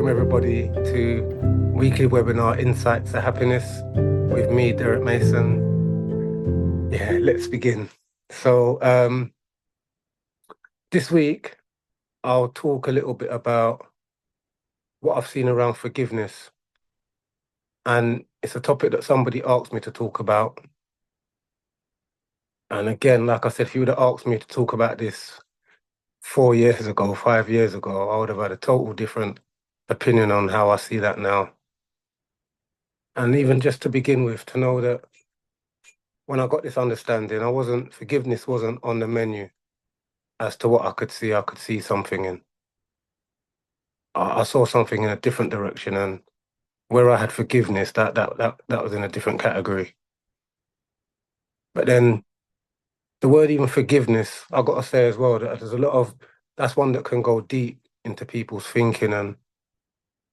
Welcome everybody to weekly webinar Insights to Happiness with me, Derek Mason. Yeah, let's begin. So this week I'll talk a little bit about what I've seen around forgiveness. And it's a topic that somebody asked me to talk about. And again, like I said, if you would have asked me to talk about this 4 years ago, 5 years ago, I would have had a total different opinion on how I see that now. And even just to begin with, to know that when I got this understanding, forgiveness wasn't on the menu as to what I could see. I could see something in. I saw something in a different direction, and where I had forgiveness, that was in a different category. But then the word even forgiveness, I got to say as well that there's a lot of that's one that can go deep into people's thinking, and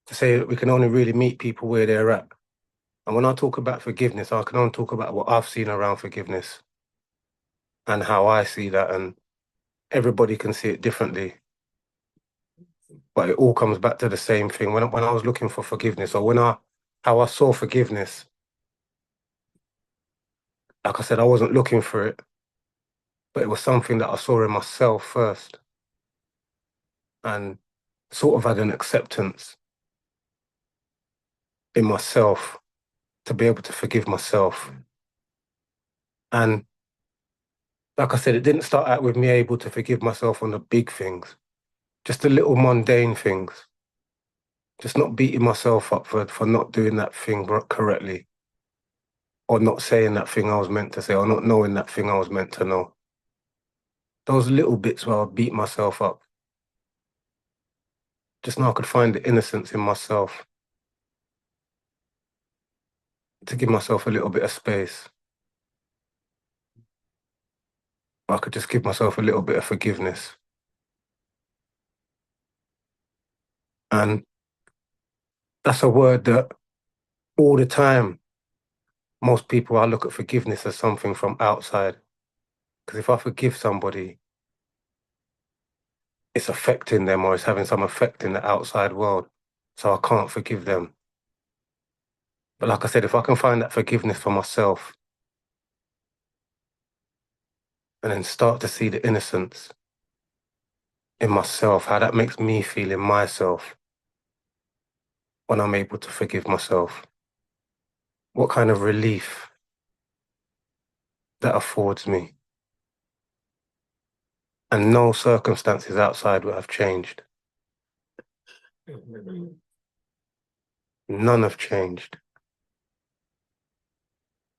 to say that we can only really meet people where they're at. And when I talk about forgiveness, I can only talk about what I've seen around forgiveness and how I see that, and everybody can see it differently. But it all comes back to the same thing. When I was looking for forgiveness, or how I saw forgiveness, like I said, I wasn't looking for it, but it was something that I saw in myself first, and sort of had an acceptance in myself to be able to forgive myself. And like I said, it didn't start out with me able to forgive myself on the big things, just the little mundane things, just not beating myself up for not doing that thing correctly, or not saying that thing I was meant to say, or not knowing that thing I was meant to know. Those little bits where I beat myself up. Just now I could find the innocence in myself to give myself a little bit of space. I could just give myself a little bit of forgiveness. And that's a word that all the time, most people, I look at forgiveness as something from outside. Because if I forgive somebody, it's affecting them or it's having some effect in the outside world. So I can't forgive them. But like I said, if I can find that forgiveness for myself and then start to see the innocence in myself, how that makes me feel in myself when I'm able to forgive myself, what kind of relief that affords me. And no circumstances outside would have changed. None have changed.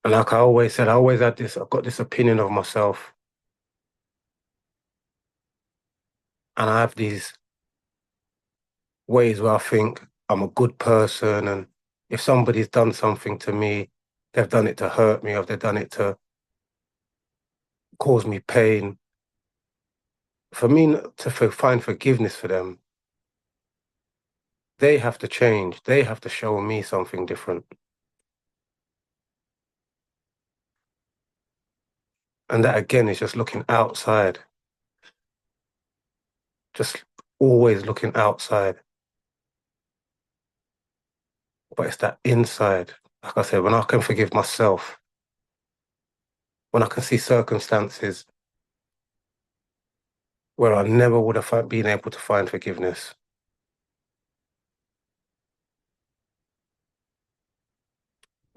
And like I always said, I've got this opinion of myself. And I have these ways where I think I'm a good person. And if somebody's done something to me, they've done it to hurt me, or they've done it to cause me pain. For me to find forgiveness for them, they have to change. They have to show me something different. And that again is just looking outside, just always looking outside. But it's that inside. Like I said, when I can forgive myself, when I can see circumstances where I never would have been able to find forgiveness,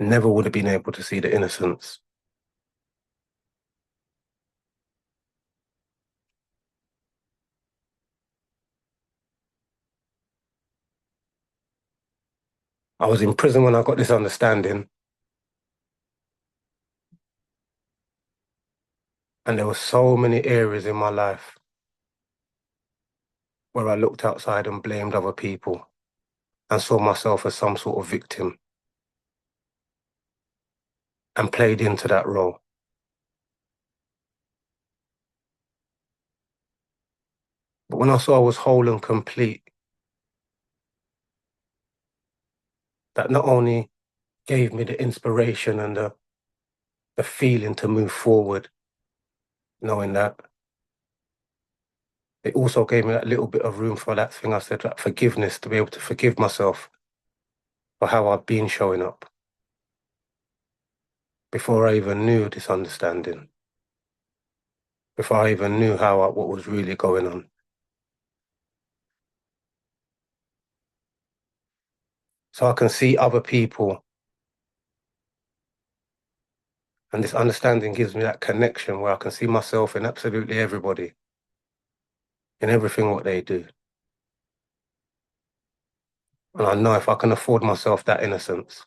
never would have been able to see the innocence. I was in prison when I got this understanding, and there were so many areas in my life where I looked outside and blamed other people and saw myself as some sort of victim and played into that role. But when I saw I was whole and complete, that not only gave me the inspiration and the feeling to move forward, knowing that it also gave me that little bit of room for that thing I said, that forgiveness, to be able to forgive myself for how I've been showing up before I even knew this understanding, before I even knew what was really going on. So I can see other people, and this understanding gives me that connection where I can see myself in absolutely everybody, in everything what they do. And I know if I can afford myself that innocence,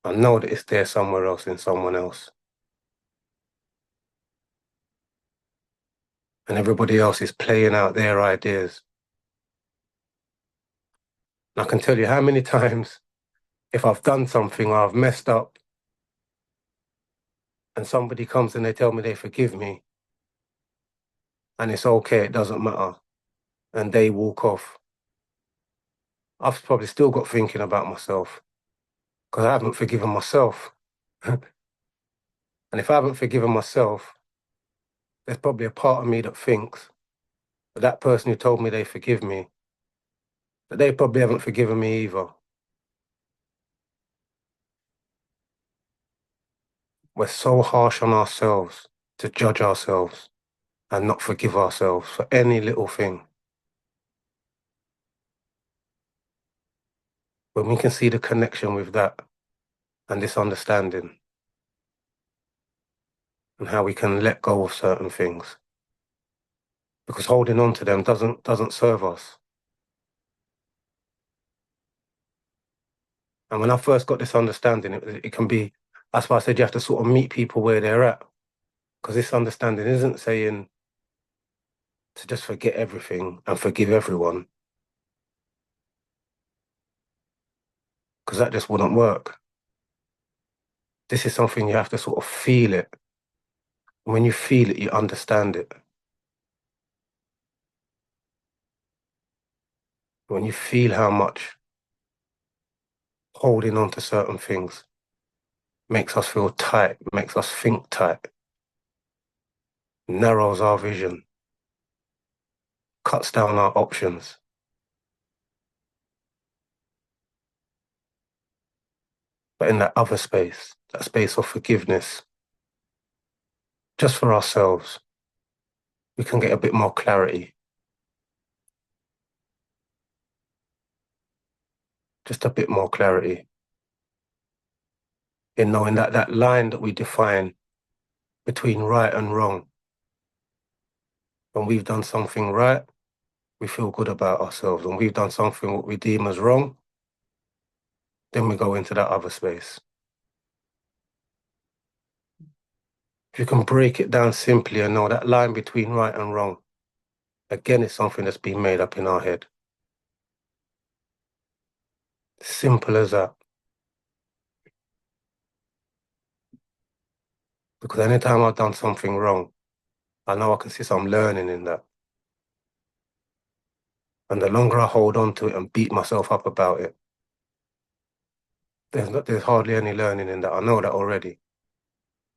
I know that it's there somewhere else in someone else. And everybody else is playing out their ideas. And I can tell you how many times, if I've done something or I've messed up and somebody comes and they tell me they forgive me and it's okay, it doesn't matter, and they walk off, I've probably still got thinking about myself because I haven't forgiven myself. And if I haven't forgiven myself, there's probably a part of me that thinks that that person who told me they forgive me, that they probably haven't forgiven me either. We're so harsh on ourselves to judge ourselves and not forgive ourselves for any little thing. When we can see the connection with that and this understanding and how we can let go of certain things, because holding on to them doesn't serve us. And when I first got this understanding, it can be, that's why I said you have to sort of meet people where they're at, because this understanding isn't saying to just forget everything and forgive everyone, because that just wouldn't work. This is something you have to sort of feel it. When you feel it, you understand it. When you feel how much holding on to certain things makes us feel tight, makes us think tight, narrows our vision, cuts down our options. But in that other space, that space of forgiveness, just for ourselves, we can get a bit more clarity, just a bit more clarity in knowing that that line that we define between right and wrong, when we've done something right, we feel good about ourselves. When we've done something what we deem as wrong, then we go into that other space. If you can break it down simply and know that line between right and wrong, again, it's something that's been made up in our head. Simple as that. Because anytime I've done something wrong, I know I can see some learning in that. And the longer I hold on to it and beat myself up about it, there's hardly any learning in that. I know that already.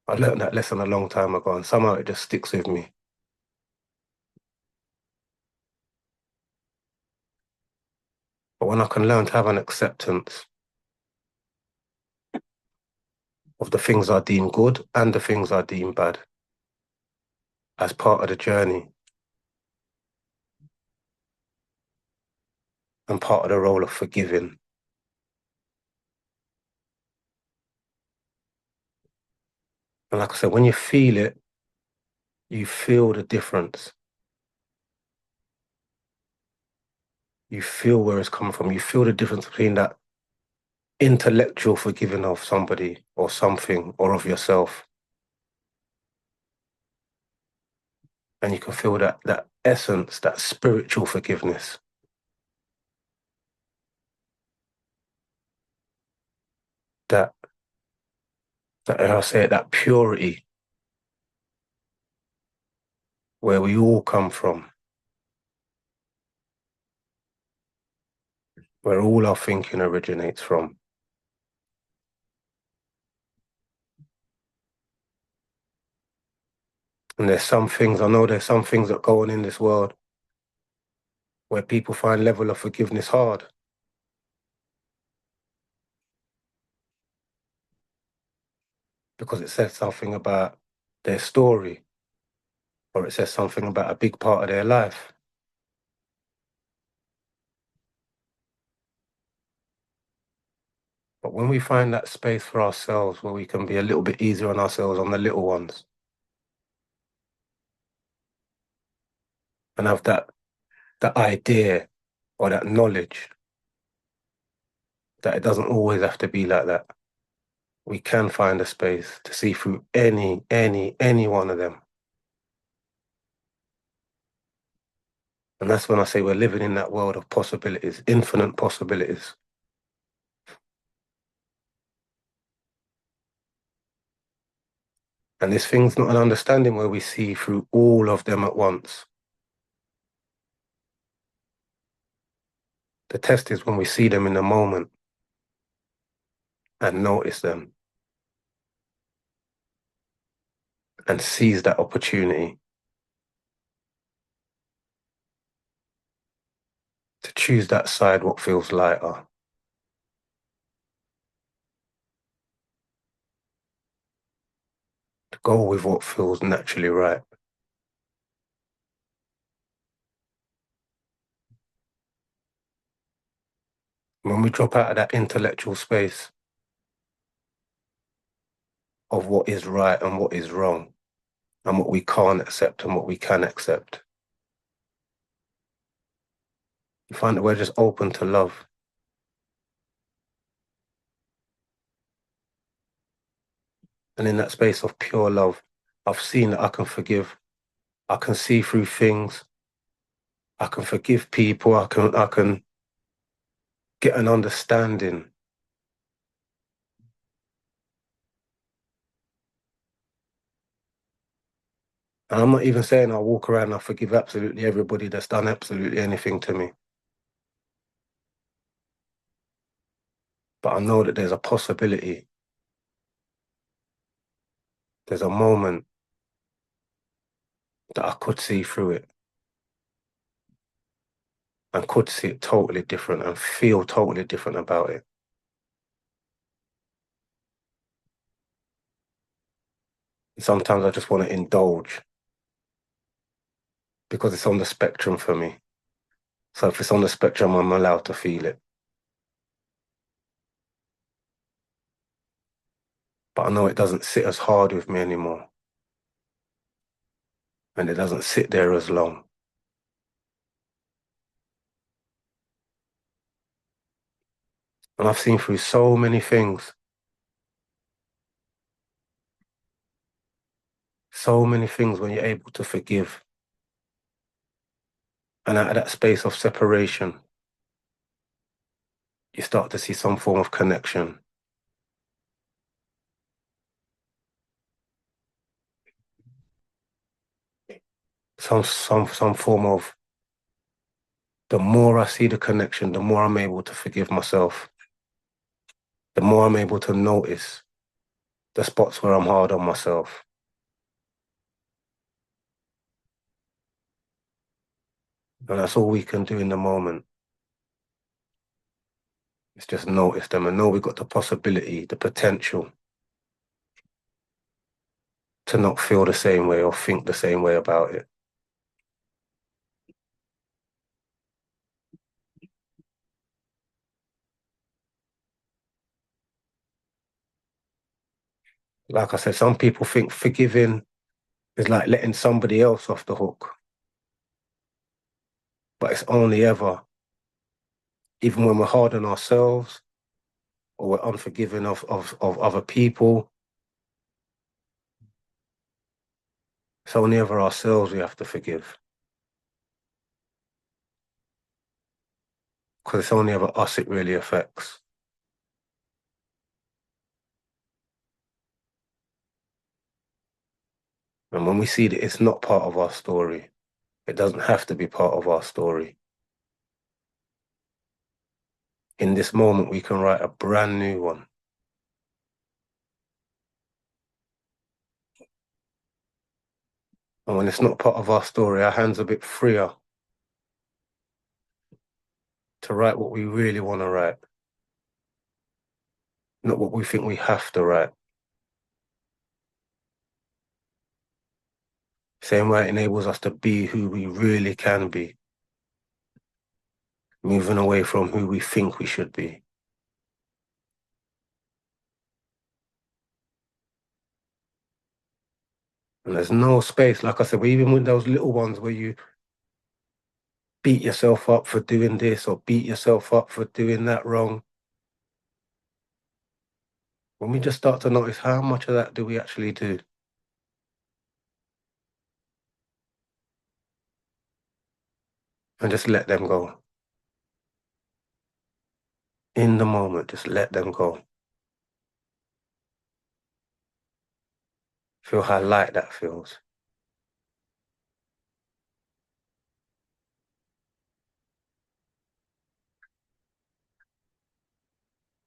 I learned that lesson a long time ago, and somehow it just sticks with me. But when I can learn to have an acceptance of the things I deem good and the things I deem bad as part of the journey and part of the role of forgiving. And like I said, when you feel it, you feel the difference. You feel where it's coming from. You feel the difference between that intellectual forgiving of somebody or something or of yourself. And you can feel that essence, that spiritual forgiveness. That I say it, that purity where we all come from, where all our thinking originates from. And I know there's some things that go on in this world where people find level of forgiveness hard because it says something about their story or it says something about a big part of their life. But when we find that space for ourselves where we can be a little bit easier on ourselves, on the little ones, and have that idea or that knowledge that it doesn't always have to be like that. We can find a space to see through any one of them. And that's when I say we're living in that world of possibilities, infinite possibilities. And this thing's not an understanding where we see through all of them at once. The test is when we see them in the moment and notice them and seize that opportunity to choose that side what feels lighter. To go with what feels naturally right. When we drop out of that intellectual space of what is right and what is wrong, and what we can't accept and what we can accept, you find that we're just open to love. And in that space of pure love, I've seen that I can forgive. I can see through things. I can forgive people. I can get an understanding. And I'm not even saying I'll walk around and I forgive absolutely everybody that's done absolutely anything to me. But I know that there's a possibility. There's a moment that I could see through it and could see it totally different and feel totally different about it. Sometimes I just want to indulge because it's on the spectrum for me. So if it's on the spectrum, I'm allowed to feel it. But I know it doesn't sit as hard with me anymore. And it doesn't sit there as long. And I've seen through so many things when you're able to forgive. And out of that space of separation, you start to see some form of connection. Some form of, the more I see the connection, the more I'm able to forgive myself. The more I'm able to notice the spots where I'm hard on myself. And that's all we can do in the moment. It's just notice them and know we've got the possibility, the potential to not feel the same way or think the same way about it. Like I said, some people think forgiving is like letting somebody else off the hook. But it's only ever, even when we're hard on ourselves or we're unforgiving of other people, it's only ever ourselves we have to forgive. Because it's only ever us it really affects. And when we see that it's not part of our story, it doesn't have to be part of our story. In this moment, we can write a brand new one. And when it's not part of our story, our hands are a bit freer to write what we really want to write, not what we think we have to write. Same way it enables us to be who we really can be, moving away from who we think we should be. And there's no space, like I said, even with those little ones where you beat yourself up for doing this or beat yourself up for doing that wrong, when we just start to notice how much of that do we actually do, and just let them go. In the moment, just let them go. Feel how light that feels.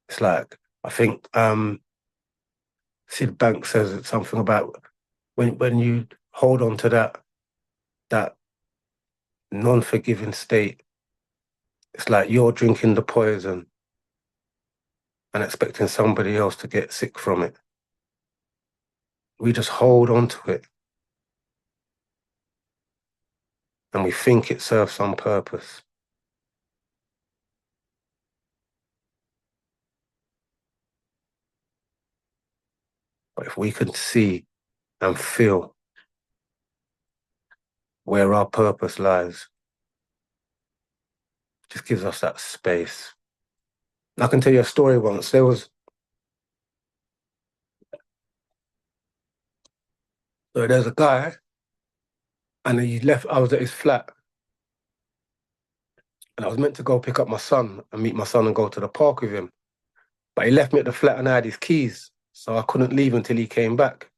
It's like, I think Sid Banks says something about when you hold on to that non-forgiving state, it's like you're drinking the poison and expecting somebody else to get sick from it. We just hold on to it and we think it serves some purpose. But if we can see and feel where our purpose lies, it just gives us that space. I can tell you a story once. There's a guy and he left, I was at his flat and I was meant to go pick up my son and meet my son and go to the park with him. But he left me at the flat and I had his keys. So I couldn't leave until he came back.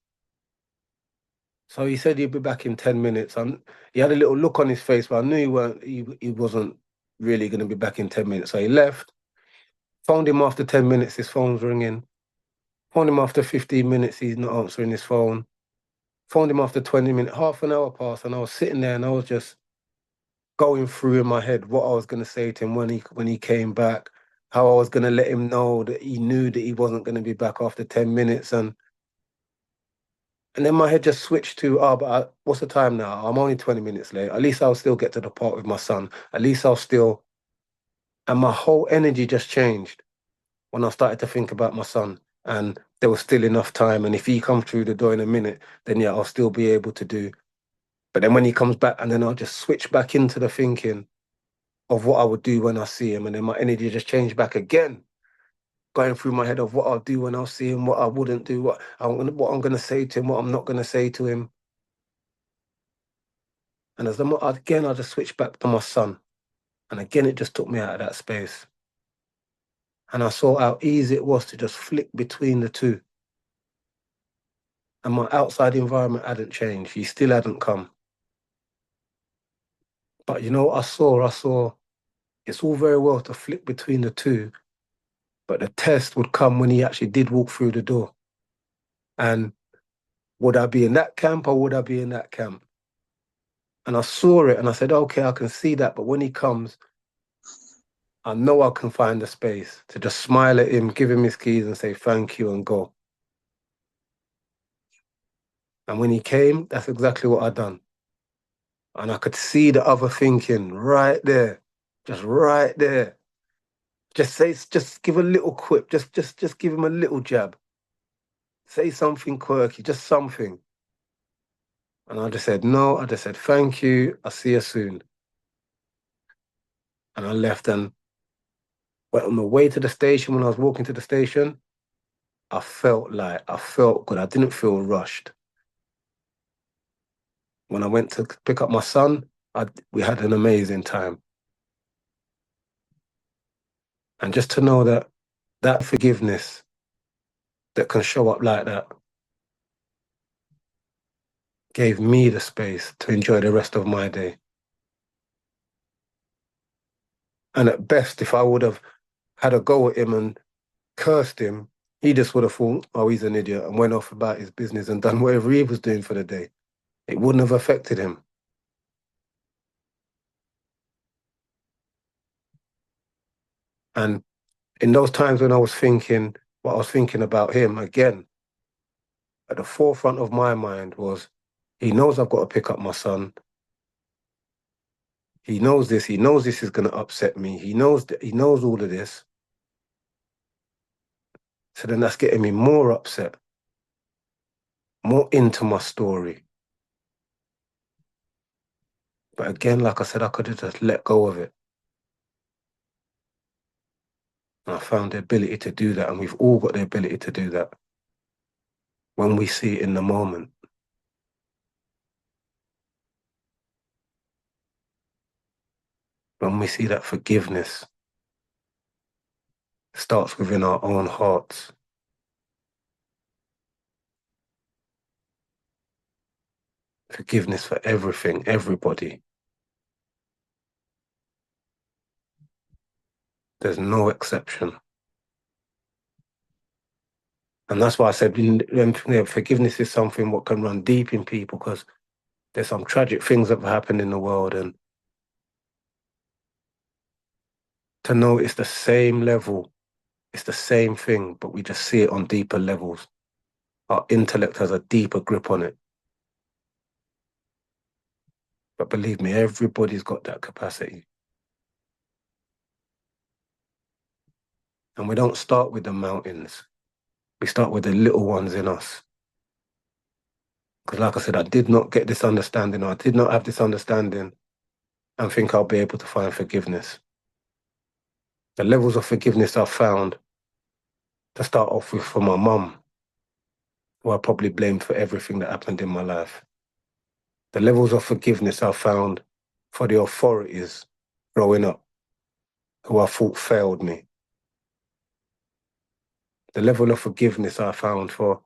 So he said he'd be back in 10 minutes. And he had a little look on his face, but I knew he wasn't really going to be back in 10 minutes. So he left, phoned him after 10 minutes, his phone's ringing. Phoned him after 15 minutes, he's not answering his phone. Phoned him after 20 minutes, half an hour passed, and I was sitting there and I was just going through in my head what I was going to say to him when he came back, how I was going to let him know that he knew that he wasn't going to be back after 10 minutes. And then my head just switched to, but what's the time now? I'm only 20 minutes late. At least I'll still get to the park with my son. At least I'll still. And my whole energy just changed when I started to think about my son. And there was still enough time. And if he comes through the door in a minute, then yeah, I'll still be able to do. But then when he comes back, and then I'll just switch back into the thinking of what I would do when I see him. And then my energy just changed back again, going through my head of what I'll do when I'll see him, what I wouldn't do, what I'm gonna say to him, what I'm not gonna say to him. And again, I just switched back to my son. And again, it just took me out of that space. And I saw how easy it was to just flick between the two. And my outside environment hadn't changed. He still hadn't come. But you know what I saw? I saw it's all very well to flick between the two, but the test would come when he actually did walk through the door. And would I be in that camp or would I be in that camp? And I saw it and I said, okay, I can see that. But when he comes, I know I can find the space to just smile at him, give him his keys and say thank you and go. And when he came, that's exactly what I done. And I could see the other thinking right there, just right there. Just give a little quip, just give him a little jab. Say something quirky, just something. And I just said, no, I just said, thank you, I'll see you soon. And I left and went on the way to the station. When I was walking to the station, I felt good. I didn't feel rushed. When I went to pick up my son, we had an amazing time. And just to know that forgiveness that can show up like that gave me the space to enjoy the rest of my day. And at best, if I would have had a go at him and cursed him, he just would have thought, oh, he's an idiot, and went off about his business and done whatever he was doing for the day. It wouldn't have affected him. And in those times when I was thinking what I was thinking about him, again, at the forefront of my mind was he knows I've got to pick up my son. He knows this. He knows this is going to upset me. He knows all of this. So then that's getting me more upset, more into my story. But again, like I said, I could have just let go of it. And I found the ability to do that. And we've all got the ability to do that when we see it in the moment. When we see that forgiveness starts within our own hearts. Forgiveness for everything, everybody. There's no exception. And that's why I said forgiveness is something what can run deep in people, because there's some tragic things that have happened in the world, and to know it's the same level, it's the same thing, but we just see it on deeper levels. Our intellect has a deeper grip on it. But believe me, everybody's got that capacity. And we don't start with the mountains. We start with the little ones in us. Because like I said, I did not get this understanding, or I did not have this understanding and think I'll be able to find forgiveness. The levels of forgiveness I found, to start off with, for my mum, who I probably blamed for everything that happened in my life. The levels of forgiveness I found for the authorities growing up, who I thought failed me. The level of forgiveness I found for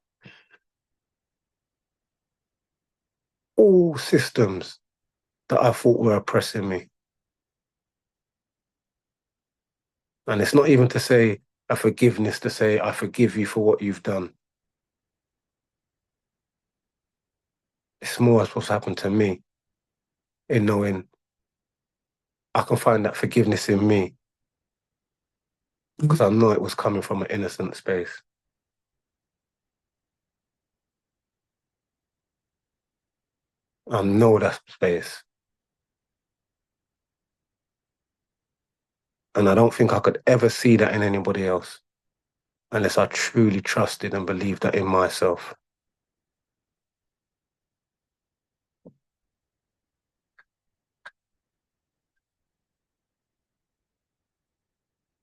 all systems that I thought were oppressing me. And it's not even to say a forgiveness to say, I forgive you for what you've done. It's more as what's happened to me, in knowing I can find that forgiveness in me, because I know it was coming from an innocent space. I know that space. And I don't think I could ever see that in anybody else unless I truly trusted and believed that in myself.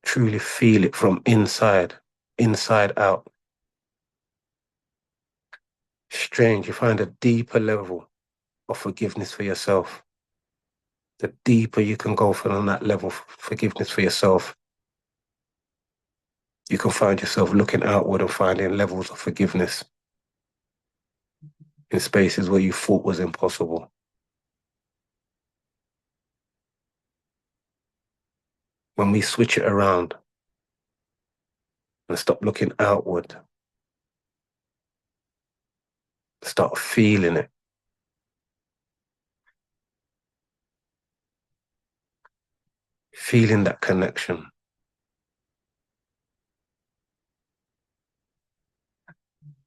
Truly feel it from inside, inside out. Strange, you find a deeper level of forgiveness for yourself. The deeper you can go from that level of forgiveness for yourself, you can find yourself looking outward and finding levels of forgiveness in spaces where you thought was impossible. When we switch it around and stop looking outward, start feeling it, feeling that connection,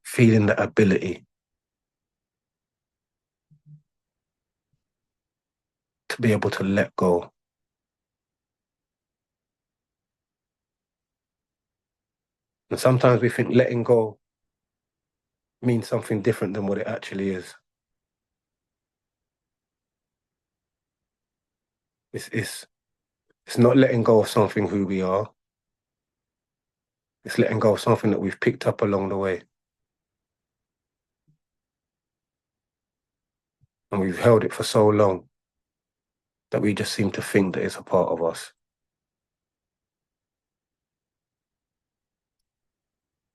feeling that ability to be able to let go. And sometimes we think letting go means something different than what it actually is. It's, it's not letting go of something who we are. It's letting go of something that we've picked up along the way. And we've held it for so long that we just seem to think that it's a part of us.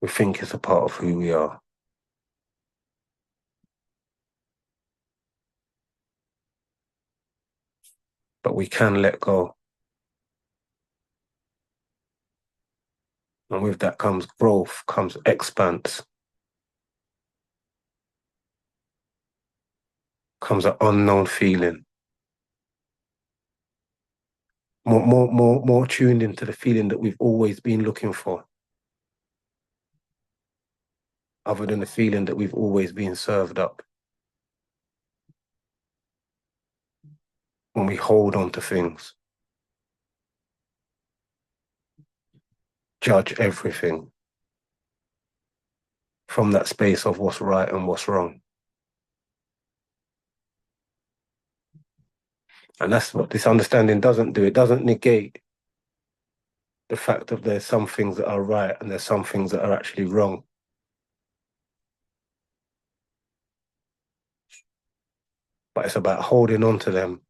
We think it's a part of who we are. But we can let go. And with that comes growth, comes expanse. comes an unknown feeling, more tuned into the feeling that we've always been looking for, other than the feeling that we've always been served up. When we hold on to things, judge everything from that space of what's right and what's wrong. And that's what this understanding doesn't do. It doesn't negate the fact that there's some things that are right and there's some things that are actually wrong. But it's about holding on to them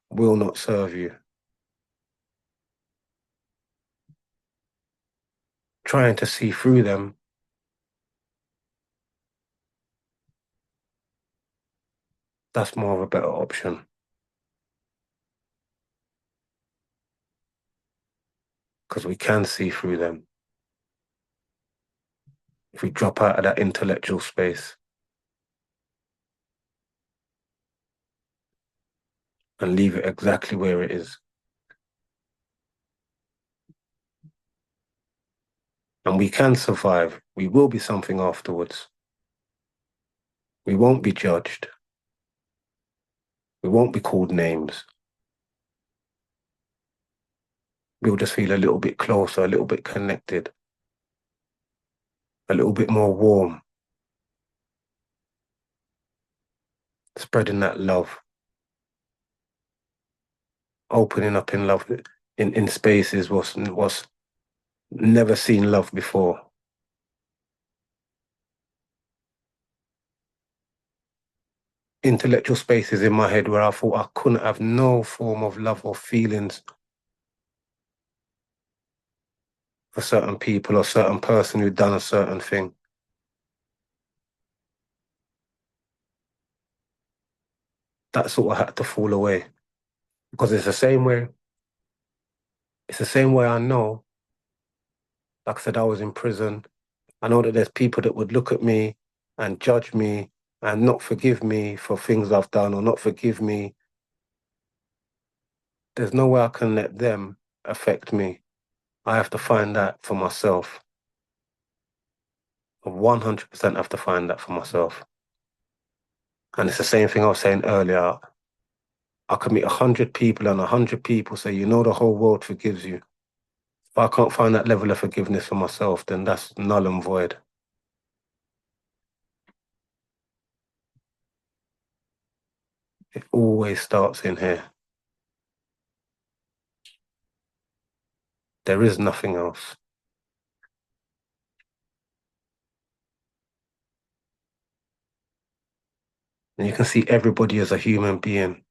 will not serve you. Trying to see through them, that's more of a better option. Because we can see through them if we drop out of that intellectual space and leave it exactly where it is. And we can survive. We will be something afterwards. We won't be judged. We won't be called names. We'll just feel a little bit closer, a little bit connected, a little bit more warm, spreading that love, opening up in love in spaces was never seen love before. Intellectual spaces in my head where I thought I couldn't have no form of love or feelings for certain people or certain person who'd done a certain thing. That sort of had to fall away. Because it's the same way I know, like I said, I was in prison. I know that there's people that would look at me and judge me and not forgive me for things I've done or not forgive me. There's no way I can let them affect me. I have to find that for myself. I 100% have to find that for myself. And it's the same thing I was saying earlier. I could meet 100 people and 100 people say, you know, the whole world forgives you. If I can't find that level of forgiveness for myself, then that's null and void. It always starts in here. There is nothing else. And you can see everybody as a human being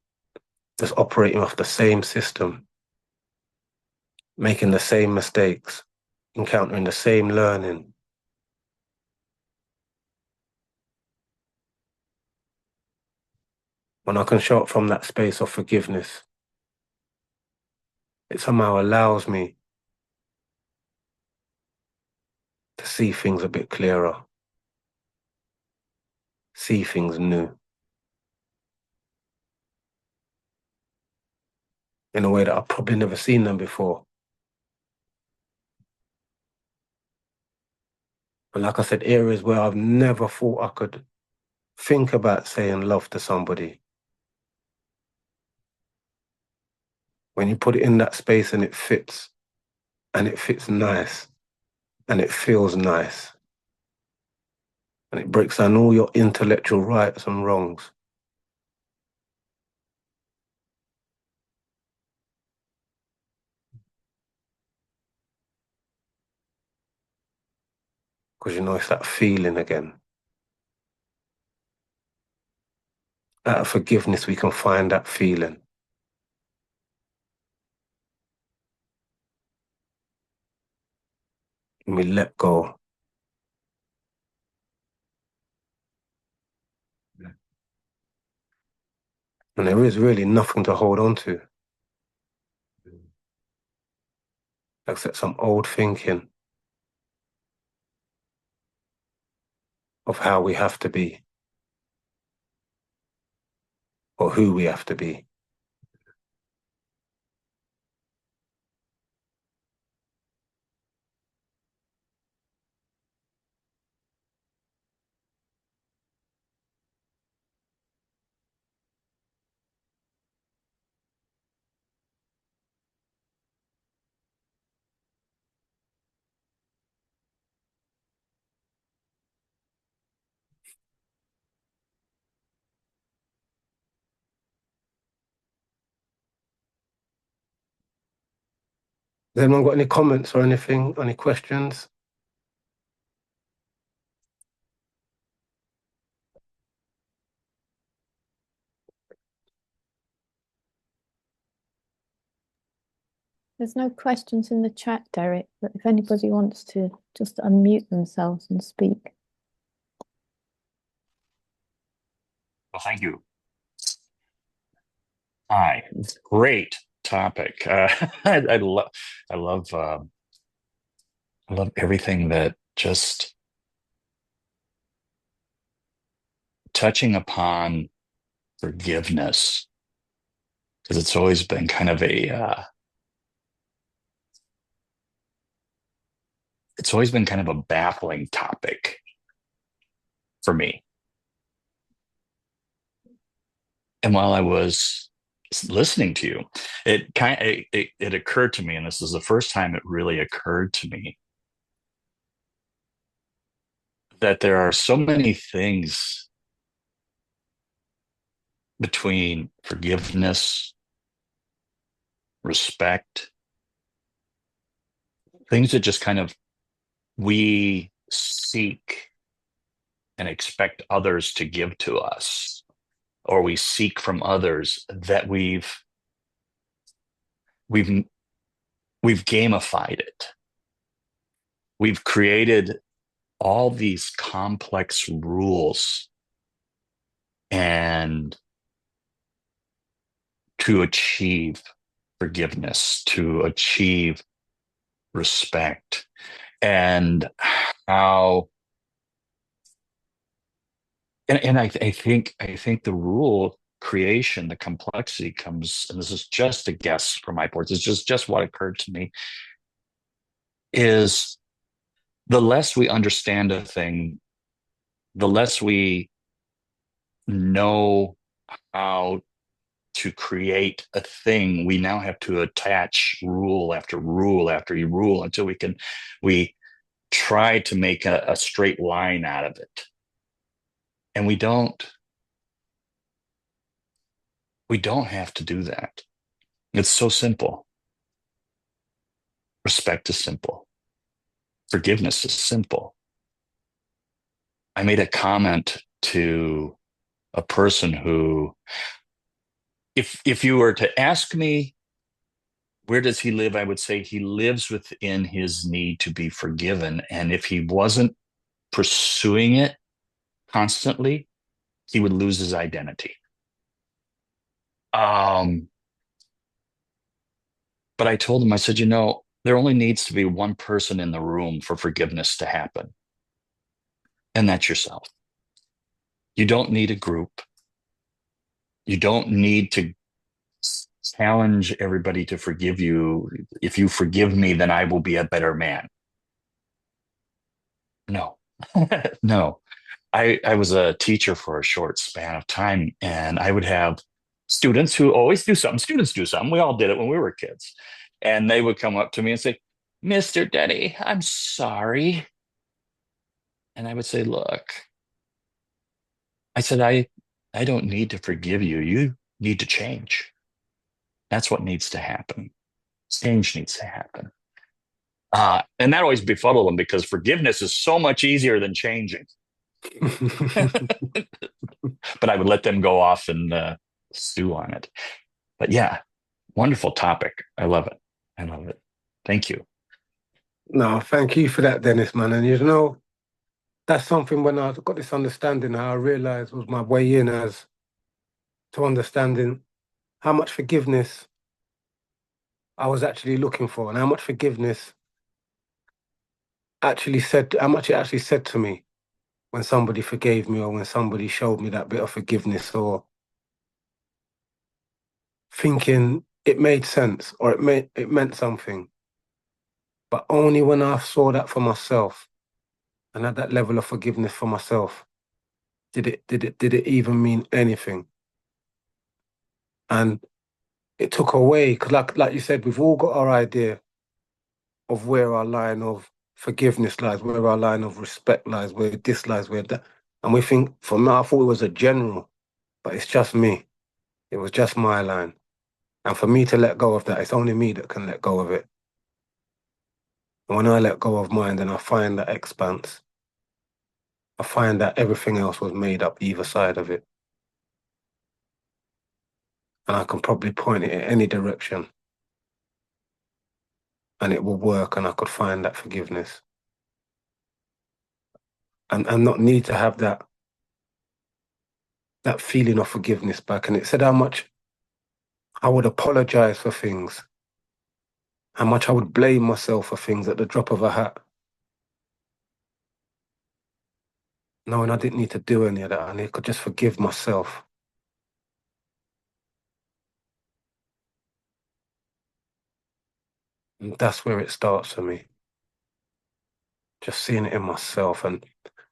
just operating off the same system, making the same mistakes, encountering the same learning. When I can show up from that space of forgiveness, it somehow allows me to see things a bit clearer, see things new in a way that I've probably never seen them before. And like I said, areas where I've never thought I could think about saying love to somebody. When you put it in that space and it fits nice, and it feels nice, and it breaks down all your intellectual rights and wrongs. Because you know it's that feeling again. Out of forgiveness, we can find that feeling. And we let go. And there is really nothing to hold on to except some old thinking of how we have to be. or who we have to be. Has anyone got any comments or anything, any questions? There's no questions in the chat, Derek, but if anybody wants to just unmute themselves and speak. Well, thank you. Hi, great topic. I love, I love, I love everything that just touching upon forgiveness, because it's always been kind of it's always been kind of a baffling topic for me. And while I was listening to you, it occurred to me, and this is the first time it really occurred to me, that there are so many things between forgiveness, respect, things that just kind of we seek and expect others to give to us, or we seek from others, that we've we've gamified it. We've created all these complex rules and to achieve forgiveness, to achieve respect, and how I think the rule creation, the complexity comes, and this is just a guess from my ports, it's just what occurred to me, is the less we understand a thing, the less we know how to create a thing, we now have to attach rule after rule after rule until we try to make a straight line out of it. And we don't have to do that. It's so simple. Respect is simple. Forgiveness is simple. I made a comment to a person who, if you were to ask me, where does he live? I would say he lives within his need to be forgiven. And if he wasn't pursuing it constantly, he would lose his identity. Um, but I told him, I said, there only needs to be one person in the room for forgiveness to happen, and that's yourself. You don't need a group. You don't need to challenge everybody to forgive you. If you forgive me, then I will be a better man. No, no. I was a teacher for a short span of time, and I would have students who always do something. Students do something. We all did it when we were kids. And they would come up to me and say, Mr. Denny, I'm sorry. And I would say, look, I said, I don't need to forgive you. You need to change. That's what needs to happen. Change needs to happen. And that always befuddled them, because forgiveness is so much easier than changing. But I would let them go off and stew on it. But yeah, wonderful topic. I love it. I love it. Thank you. No, thank you for that, Dennis, man. And that's something when I got this understanding, how I realized was my way in as to understanding how much forgiveness I was actually looking for, and how much forgiveness how much it actually said to me when somebody forgave me, or when somebody showed me that bit of forgiveness, or thinking it made sense or it meant something. But only when I saw that for myself and had that level of forgiveness for myself, did it even mean anything? And it took away, because like you said, we've all got our idea of where our line of forgiveness lies, where our line of respect lies, where this lies, where that. And we think, for me, I thought it was a general, but it's just me. It was just my line. And for me to let go of that, it's only me that can let go of it. And when I let go of mine, then I find that expanse. I find that everything else was made up either side of it. And I can probably point it in any direction and it will work and I could find that forgiveness. And not need to have that feeling of forgiveness back. And it said how much I would apologize for things, how much I would blame myself for things at the drop of a hat, knowing I didn't need to do any of that and I could just forgive myself. And that's where it starts for me. Just seeing it in myself and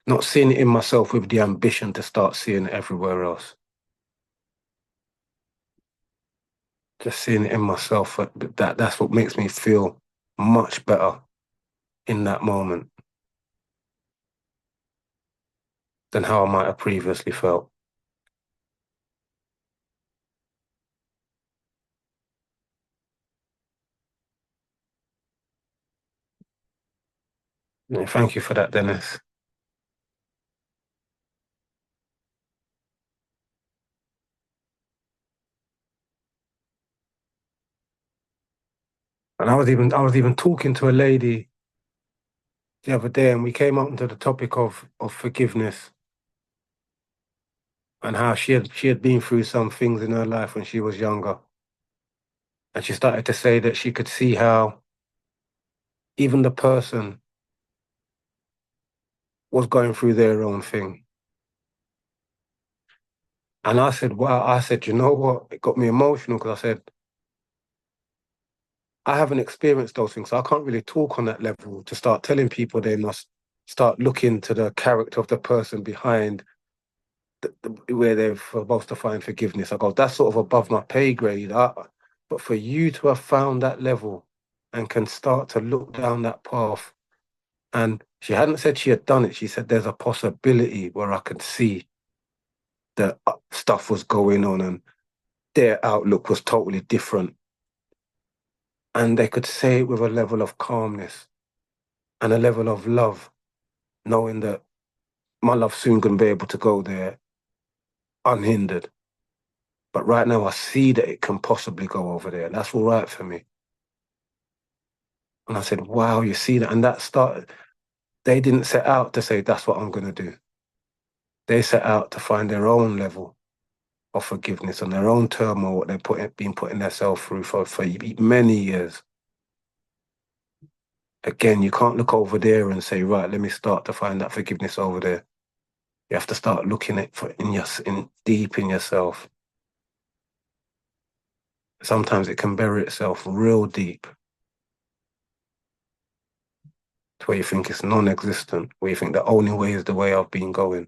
not seeing it in myself with the ambition to start seeing it everywhere else. Just seeing it in myself, that's what makes me feel much better in that moment than how I might have previously felt. Yeah, thank you for that, Dennis. And I was even talking to a lady the other day, and we came up into the topic of forgiveness and how she had been through some things in her life when she was younger. And she started to say that she could see how even the person was going through their own thing. And I said, wow, I said, you know what? It got me emotional because I said, I haven't experienced those things. So I can't really talk on that level to start telling people they must start looking to the character of the person behind where they're supposed to find forgiveness. I go, that's sort of above my pay grade. But for you to have found that level and can start to look down that path, and she hadn't said she had done it. She said there's a possibility where I could see that stuff was going on and their outlook was totally different. And they could say it with a level of calmness and a level of love, knowing that my love soon can be able to go there unhindered. But right now, I see that it can possibly go over there. And that's all right for me. And I said, wow, you see that? And that started, they didn't set out to say, that's what I'm going to do. They set out to find their own level of forgiveness and their own turmoil, what been putting themselves through for many years. Again, you can't look over there and say, right, let me start to find that forgiveness over there. You have to start looking at in deep in yourself. Sometimes it can bury itself real deep to where you think it's non-existent, where you think the only way is the way I've been going.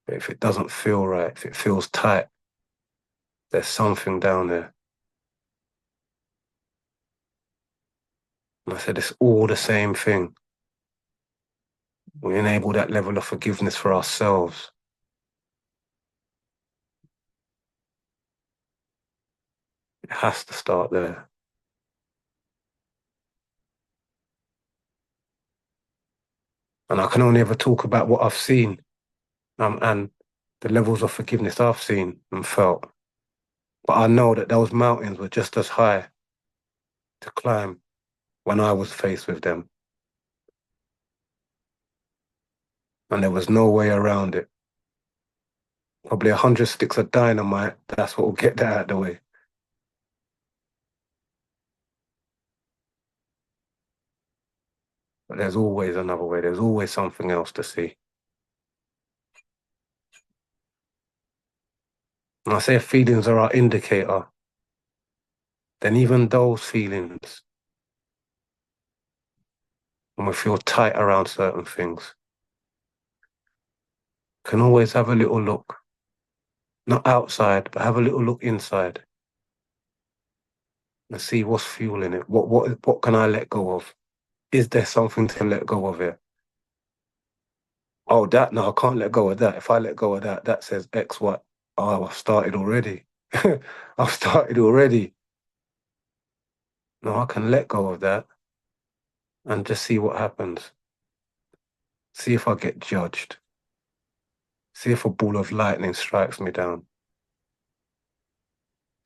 But if it doesn't feel right, if it feels tight, there's something down there. And I said, it's all the same thing. We enable that level of forgiveness for ourselves. It has to start there. And I can only ever talk about what I've seen and the levels of forgiveness I've seen and felt. But I know that those mountains were just as high to climb when I was faced with them. And there was no way around it. Probably 100 sticks of dynamite, that's what will get that out of the way. But there's always another way. There's always something else to see. And I say feelings are our indicator, then even those feelings, when we feel tight around certain things, can always have a little look, not outside, but have a little look inside and see what's fueling it. What can I let go of? Is there something to let go of it? Oh, that, no, I can't let go of that. If I let go of that, that says X, what? Oh, I've started already. I've started already. No, I can let go of that and just see what happens. See if I get judged. See if a ball of lightning strikes me down.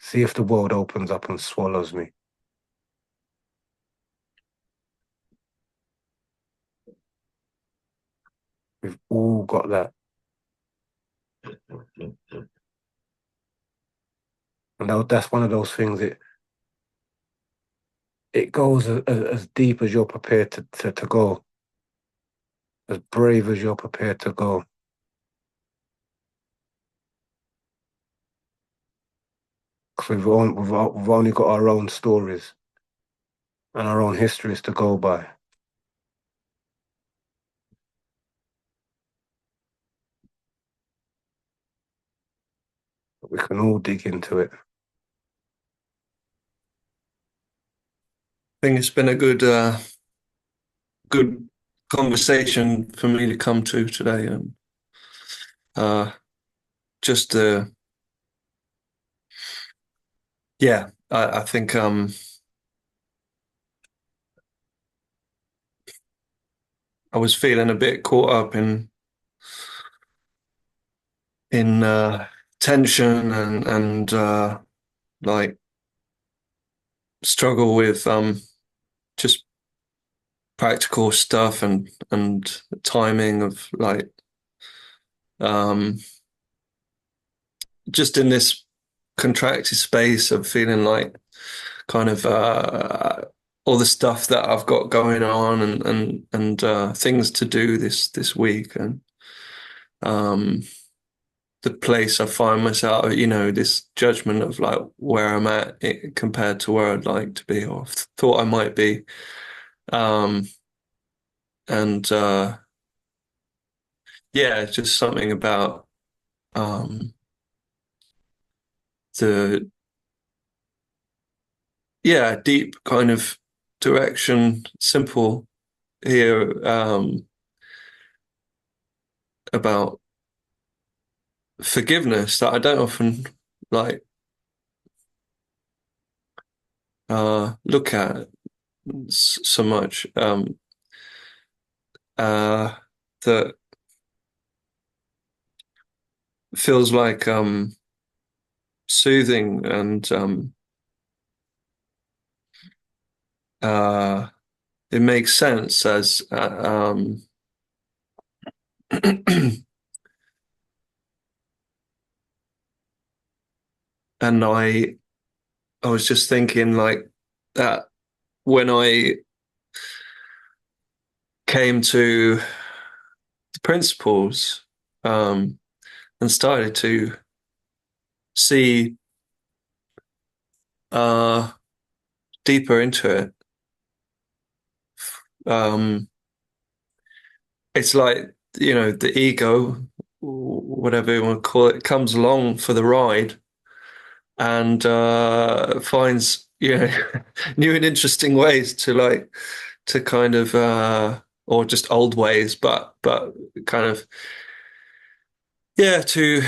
See if the world opens up and swallows me. We've all got that. And that's one of those things, it goes as deep as you're prepared to go, as brave as you're prepared to go. Because we've only got our own stories and our own histories to go by. But we can all dig into it. I think it's been a good conversation for me to come to today, and just yeah, I think I was feeling a bit caught up in tension and like struggle with just practical stuff and timing of like just in this contracted space of feeling like kind of all the stuff that I've got going on and things to do this week, and the place I find myself, this judgment of like where I'm at compared to where I'd like to be or thought I might be. And yeah, just something about the deep kind of direction, simple here, about forgiveness that I don't often like look at so much, that feels like soothing and it makes sense as and I was just thinking like that when I came to the principles, and started to see deeper into it. It's like, the ego, whatever you want to call it, comes along for the ride and finds, new and interesting ways to kind of, or just old ways, but kind of, yeah, to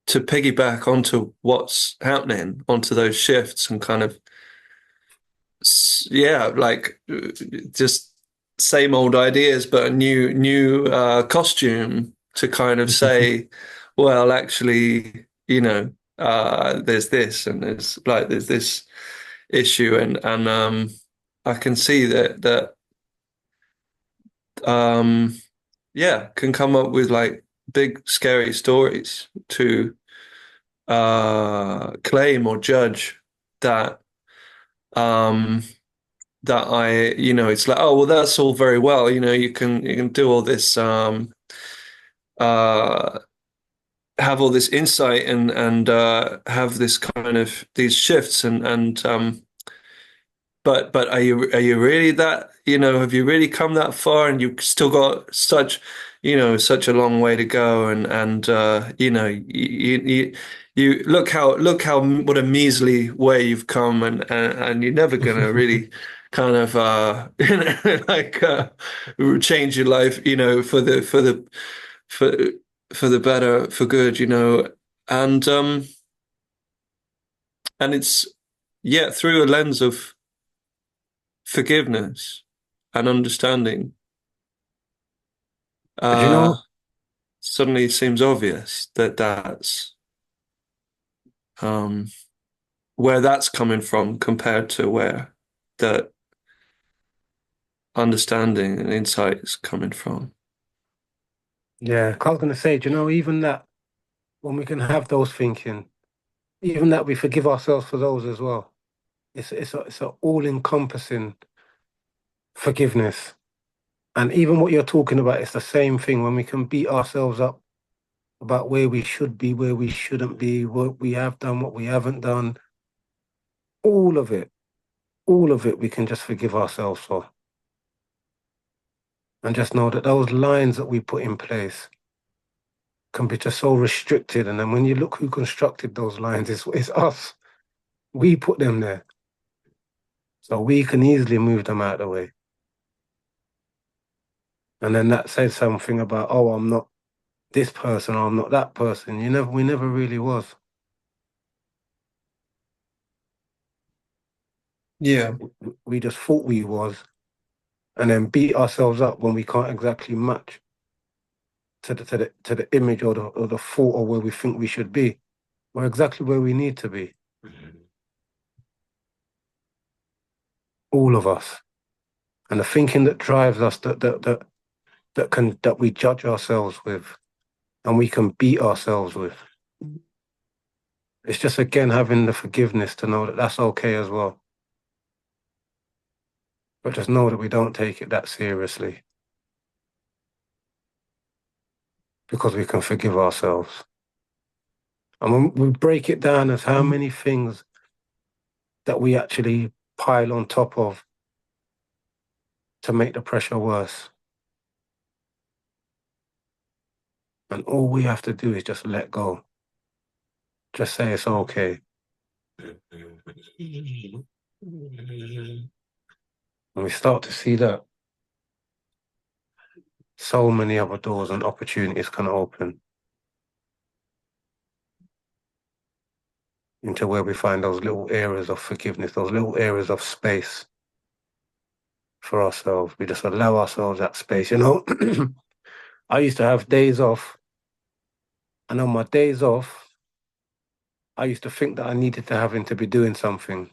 piggyback onto what's happening, onto those shifts, and kind of, yeah, like just same old ideas, but a new costume to kind of say, well, actually, there's this and there's this issue, and I can see that yeah, can come up with like big scary stories to claim or judge that that it's like, oh well, that's all very well, you can do all this uh have all this insight and have this kind of these shifts and but are you really that, have you really come that far, and you've still got such a long way to go, and you look how what a measly way you've come, and you're never gonna really kind of like change your life, for for the better, for good, and and it's, yeah, through a lens of forgiveness and understanding, But you know, suddenly it seems obvious that that's um, where that's coming from compared to where the understanding and insight is coming from. yeah, I was going to say, do you know, even that when we can have those thinking, even that we forgive ourselves for those as well. It's a all-encompassing forgiveness. And even what you're talking about, it's the same thing when we can beat ourselves up about where we should be, where we shouldn't be, what we have done, what we haven't done. All of it, all of it, we can just forgive ourselves for. And just know that those lines that we put in place can be just so restricted. And then when you look who constructed those lines, it's us. We put them there. So we can easily move them out of the way. And then that says something about, oh, I'm not this person, or I'm not that person. We never really was. Yeah. We just thought we was, and then beat ourselves up when we can't exactly match to the image or the thought or where we think we should be. We're exactly where we need to be. All of us. And the thinking that drives us that we judge ourselves with and we can beat ourselves with. It's just again having the forgiveness to know that that's okay as well. But just know that we don't take it that seriously. Because we can forgive ourselves. And when we break it down as how many things that we actually pile on top of to make the pressure worse. And all we have to do is just let go. Just say it's okay. And we start to see that so many other doors and opportunities can open into where we find those little areas of forgiveness, those little areas of space for ourselves. We just allow ourselves that space. I used to have days off, and on my days off, I used to think that I needed to be doing something.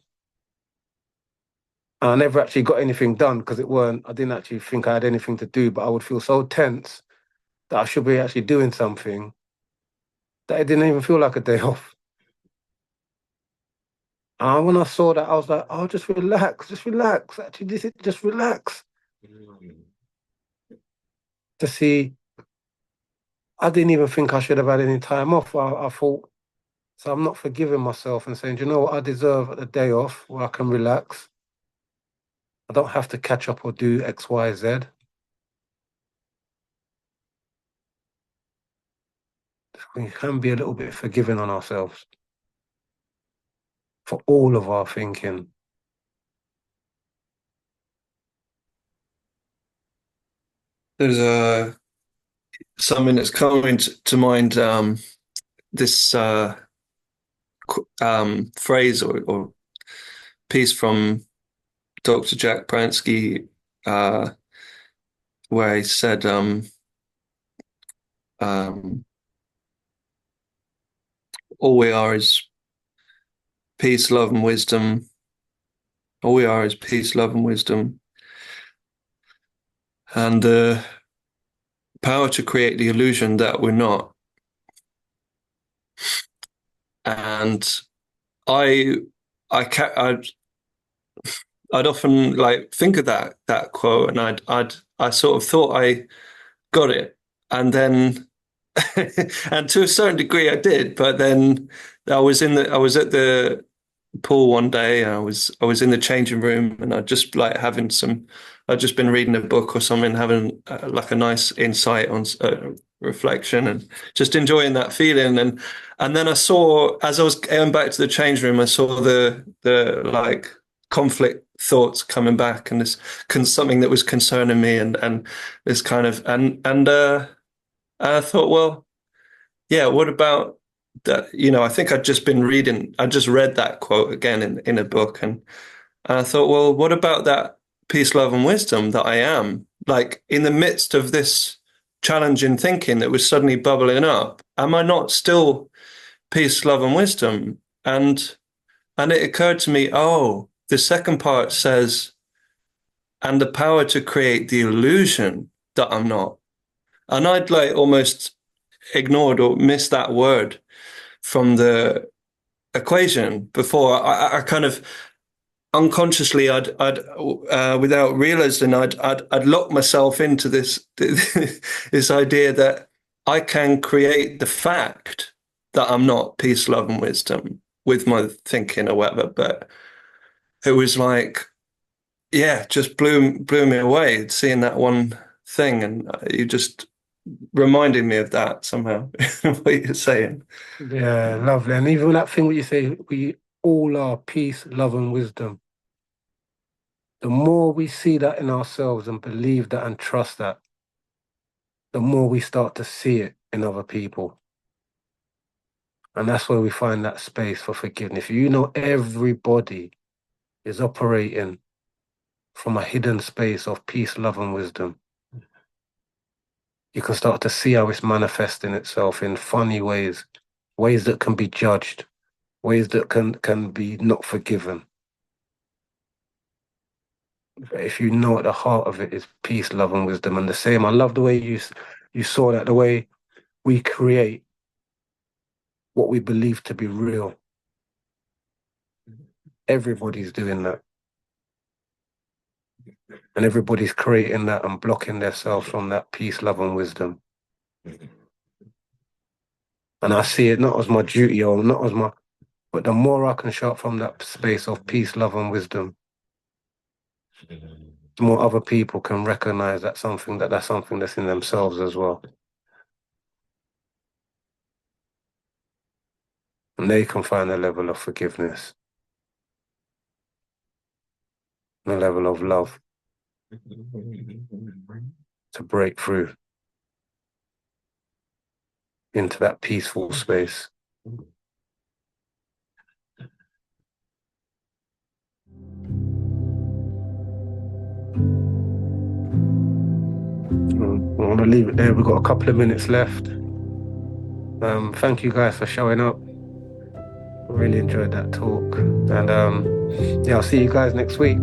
And I never actually got anything done because I didn't actually think I had anything to do, but I would feel so tense that I should be actually doing something that it didn't even feel like a day off. And when I saw that, I was like, oh, just relax. Actually, just relax. To see, I didn't even think I should have had any time off. I thought, so I'm not forgiving myself and saying, do you know what, I deserve a day off where I can relax. I don't have to catch up or do X, Y, Z. We can be a little bit forgiving on ourselves for all of our thinking. There's something that's coming to mind, this phrase or piece from Dr. Jack Pransky, where he said, all we are is peace, love, and wisdom. All we are is peace, love, and wisdom. And the power to create the illusion that we're not. And I'd often like think of that quote, and I sort of thought I got it, and then And to a certain degree, I did. But then I was at the pool one day, and I was in the changing room, and I just like I'd just been reading a book or something, having like a nice insight on reflection, and just enjoying that feeling. And then I saw, as I was going back to the change room, I saw the like conflict thoughts coming back, and this something that was concerning me, and this kind of and I thought, well, yeah, what about that? You know, I think I just read that quote again in a book, and I thought, well, what about that peace, love, and wisdom that I am? Like in the midst of this challenging thinking that was suddenly bubbling up, am I not still peace, love, and wisdom? And it occurred to me, oh, the second part says, and the power to create the illusion that I'm not. And I'd like almost ignored or missed that word from the equation before. I kind of unconsciously, I'd without realizing, I'd lock myself into this this idea that I can create the fact that I'm not peace, love, and wisdom with my thinking or whatever. But it was like, yeah, just blew me away seeing that one thing, and you just reminding me of that somehow. What you're saying. Yeah, lovely. And even that thing where you say we all are peace, love, and wisdom. The more we see that in ourselves and believe that and trust that, the more we start to see it in other people. And that's where we find that space for forgiveness. You know, everybody is operating from a hidden space of peace, love, and wisdom. You can start to see how it's manifesting itself in funny ways, ways that can be judged, ways that can be not forgiven. But if you know at the heart of it is peace, love, and wisdom, and the same. I love the way you saw that, the way we create what we believe to be real. Everybody's doing that. And everybody's creating that and blocking themselves from that peace, love, and wisdom. And I see it not as my duty or not as my, but the more I can show up from that space of peace, love, and wisdom, the more other people can recognize that's something that's in themselves as well. And they can find a level of forgiveness, a level of love to break through into that peaceful space. I'm going to leave it there. We've got a couple of minutes left. Thank you guys for showing up. Really enjoyed that talk. And yeah, I'll see you guys next week.